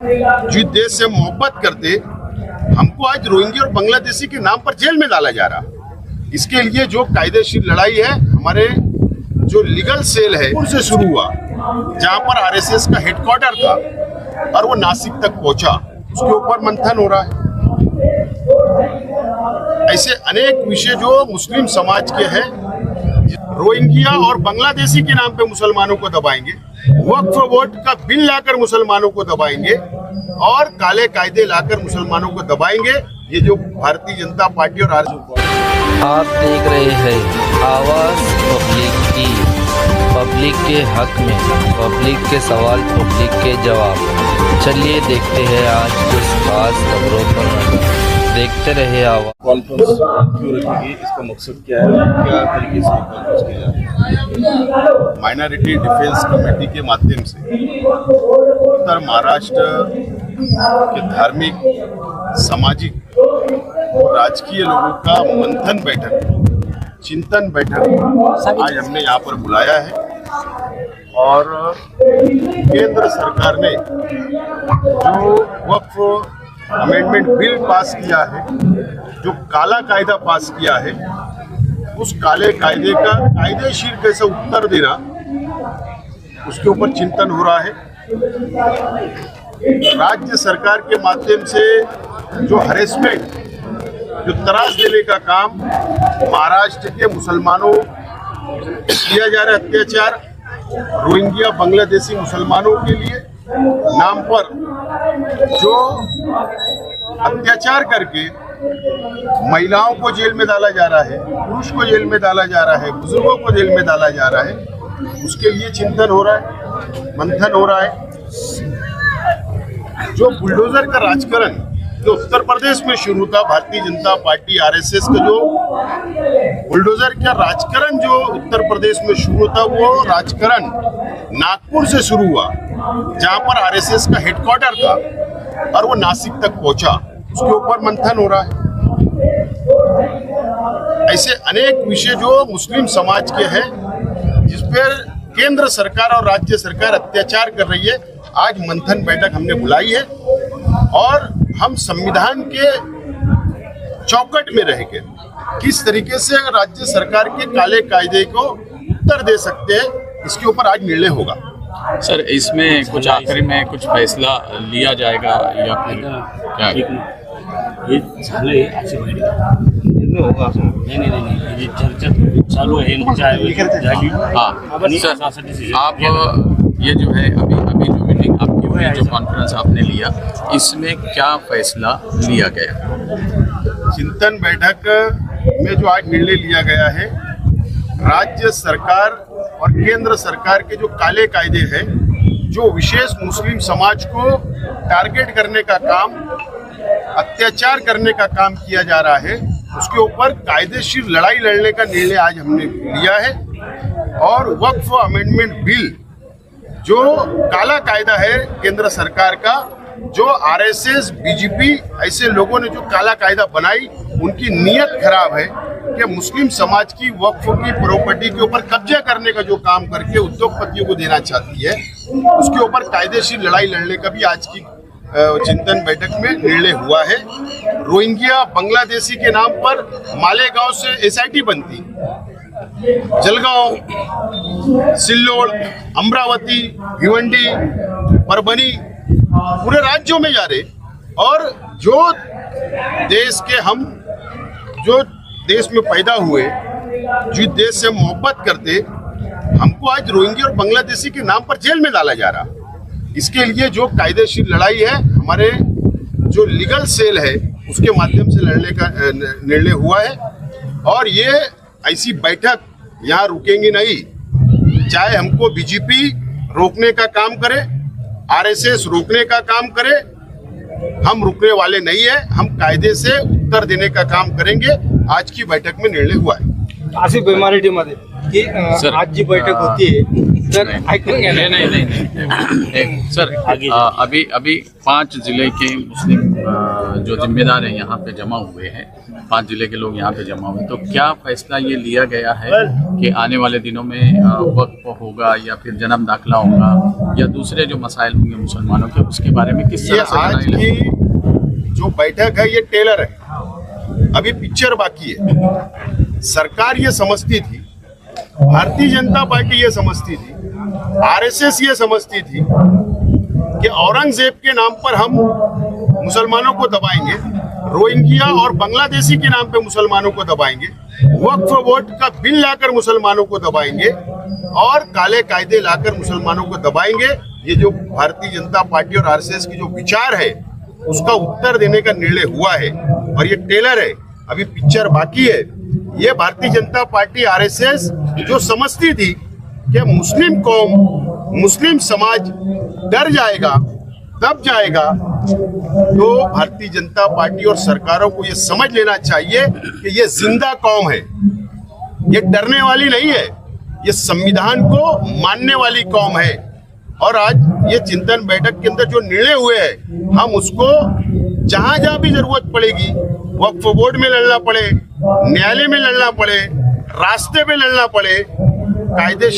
जिस देश से मोहब्बत करते हमको आज रोहिंग्या और बांग्लादेशी के नाम पर जेल में डाला जा रहा। इसके लिए जो कायदेशीर लड़ाई है, हमारे जो लीगल सेल है उनसे शुरू हुआ, जहां पर आरएसएस का हेडक्वार्टर था और वो नासिक तक पहुंचा, उसके ऊपर मंथन हो रहा है। ऐसे अनेक विषय जो मुस्लिम समाज के हैं, रोहिंग्या और बांग्लादेशी के नाम पे मुसलमानों को दबाएंगे, वक्फ वोट का बिल लाकर मुसलमानों को दबाएंगे और काले कायदे लाकर मुसलमानों को दबाएंगे। ये जो भारतीय जनता पार्टी और आप देख रहे हैं आवाज पब्लिक की, पब्लिक के हक में, पब्लिक के सवाल, पब्लिक के जवाब। चलिए देखते हैं आज कुछ खास खबरों पर नजर, देखते रहे आवाज। कॉन्फ्रेंस क्यों रखी, इसका मकसद क्या है, क्या तरीके से कॉन्फ्रेंस किया जा रहा है? माइनॉरिटी डिफेंस कमेटी के माध्यम से उत्तर महाराष्ट्र के धार्मिक, सामाजिक और राजकीय लोगों का मंथन बैठक, चिंतन बैठक आज हमने यहाँ पर बुलाया है। और केंद्र सरकार ने जो वक्फ अमेंडमेंट बिल पास किया है, जो काला कायदा पास किया है, उस काले कायदे का कायदेशीर कैसे उत्तर देना, उसके ऊपर चिंतन हो रहा है। राज्य सरकार के माध्यम से जो हरेसमेंट, जो तराश देने का काम महाराष्ट्र के मुसलमानों किया जा रहा है, अत्याचार रोहिंग्या बांग्लादेशी मुसलमानों के लिए नाम पर जो अत्याचार करके महिलाओं को जेल में डाला जा रहा है, पुरुष को जेल में डाला जा रहा है, बुजुर्गों को जेल में डाला जा रहा है, उसके लिए चिंतन हो रहा है, मंथन हो रहा है। जो बुलडोजर का राजकारण जो उत्तर प्रदेश में शुरू था, भारतीय जनता पार्टी आरएसएस का जो बुलडोजर का राजकारण जो उत्तर प्रदेश में शुरू था, वो राजकारण नागपुर से शुरू हुआ, जहां पर आरएसएस का हेडक्वार्टर था और वो नासिक तक पहुंचा, उसके ऊपर मंथन हो रहा है। ऐसे अनेक विषय जो मुस्लिम समाज के हैं, जिस पर केंद्र सरकार और राज्य सरकार अत्याचार कर रही है, आज मंथन बैठक हमने बुलाई है और हम संविधान के चौकट में रहकर किस तरीके से राज्य सरकार के काले कायदे को उत्तर दे सकते हैं, इसके ऊपर आज निर्णय होगा। सर, इसमें कुछ आखिरी में कुछ फैसला लिया जाएगा या फिर क्या? ये झालं आहे अशी निर्णय होगा? नहीं, ये चर्चा चालू है, झाली। हाँ सर, आप ये जो है अभी जो मीटिंग आपकी हुई, जो कॉन्फ्रेंस आपने लिया, इसमें क्या फैसला लिया गया? चिंतन बैठक में जो आज निर्णय लिया गया है, राज्य सरकार और केंद्र सरकार के जो काले कायदे हैं, जो विशेष मुस्लिम समाज को टारगेट करने का काम, अत्याचार करने का काम किया जा रहा है, उसके ऊपर कायदेशीर लड़ाई लड़ने का निर्णय आज हमने लिया है। और वक्फ अमेंडमेंट बिल जो काला कायदा है केंद्र सरकार का, जो आरएसएस, बीजेपी ऐसे लोगों ने जो काला कायदा बनाई, उनकी नीयत खराब है कि मुस्लिम समाज की वक्फ की प्रॉपर्टी के ऊपर कब्जा करने का जो काम करके उद्योगपतियों को देना चाहती है, उसके ऊपर कायदेशीर लड़ाई लड़ने का भी आज की चिंतन बैठक में निर्णय हुआ है। रोहिंग्या बांग्लादेशी के नाम पर मालेगांव से एसआईटी बनती, जलगांव, सिल्लोड, अमरावती, भिवंडी, परभनी पूरे राज्यों में जा रहे, और जो देश के हम जो देश में पैदा हुए, जिस देश से मोहब्बत करते, हमको आज रोहिंग्या और बांग्लादेशी के नाम पर जेल में डाला जा रहा। इसके लिए जो कायदेशीर लड़ाई है, हमारे जो लीगल सेल है, उसके माध्यम से लड़ने का निर्णय हुआ है। और ये ऐसी बैठक यहाँ रुकेंगी नहीं, चाहे हमको बीजेपी रोकने का काम करे, आरएसएस रोकने का काम करे, हम रुकने वाले नहीं है। हम कायदे से उत्तर देने का काम करेंगे। आज की बैठक में निर्णय हुआ है। आसिफ माइनॉरिटी मध्ये की सर, आज जी बैठक होती है तर ऐकून घ्या ना. नहीं सर, अभी 5 जिले के मुस्लिम जो जिम्मेदार हैं यहाँ पे जमा हुए हैं, 5 जिले के लोग यहाँ पे जमा हुए, तो क्या फैसला ये लिया गया है कि आने वाले दिनों में वक्फ होगा या फिर जन्म दाखिला होगा या दूसरे जो मसाइल होंगे मुसलमानों के, उसके बारे में किस ये तरह से आज बनाई की जो बैठक है ये टेलर है, अभी पिक्चर बाकी है. सरकार ये समझती थी, भारतीय जनता पार्टी ये समझती थी, आरएसएस ये समझती थी कि औरंगजेब के नाम पर हम मुसलमानों को दबाएंगे, रोहिंग्या और बांग्लादेशी के नाम पे मुसलमानों को दबाएंगे, वक्फ बोर्ड का बिल लाकर मुसलमानों को दबाएंगे और काले कायदे लाकर मुसलमानों को दबाएंगे. ये जो भारतीय जनता पार्टी और आरएसएस की जो विचार है उसका उत्तर देने का निर्णय हुआ है और ये टेलर है, अभी पिक्चर बाकी है. ये भारतीय जनता पार्टी आरएसएस जो समझती थी कि मुस्लिम कौम, मुस्लिम समाज डर जाएगा, दब जाएगा, तो भारतीय जनता पार्टी और सरकारों को ये समझ लेना चाहिए कि ये जिंदा कौम है, ये डरने वाली नहीं है, ये संविधान को मानने वाली कौम है. और आज ये चिंतन बैठक के अंदर जो निर्णय हुए हैं, हम उसको जहां जहां भी जरूरत पड़ेगी, वक्फ बोर्ड में लड़ना पड़े, न्यायालय में लड़ना पड़े, रास्ते पे लड़ना पड़े, कायदे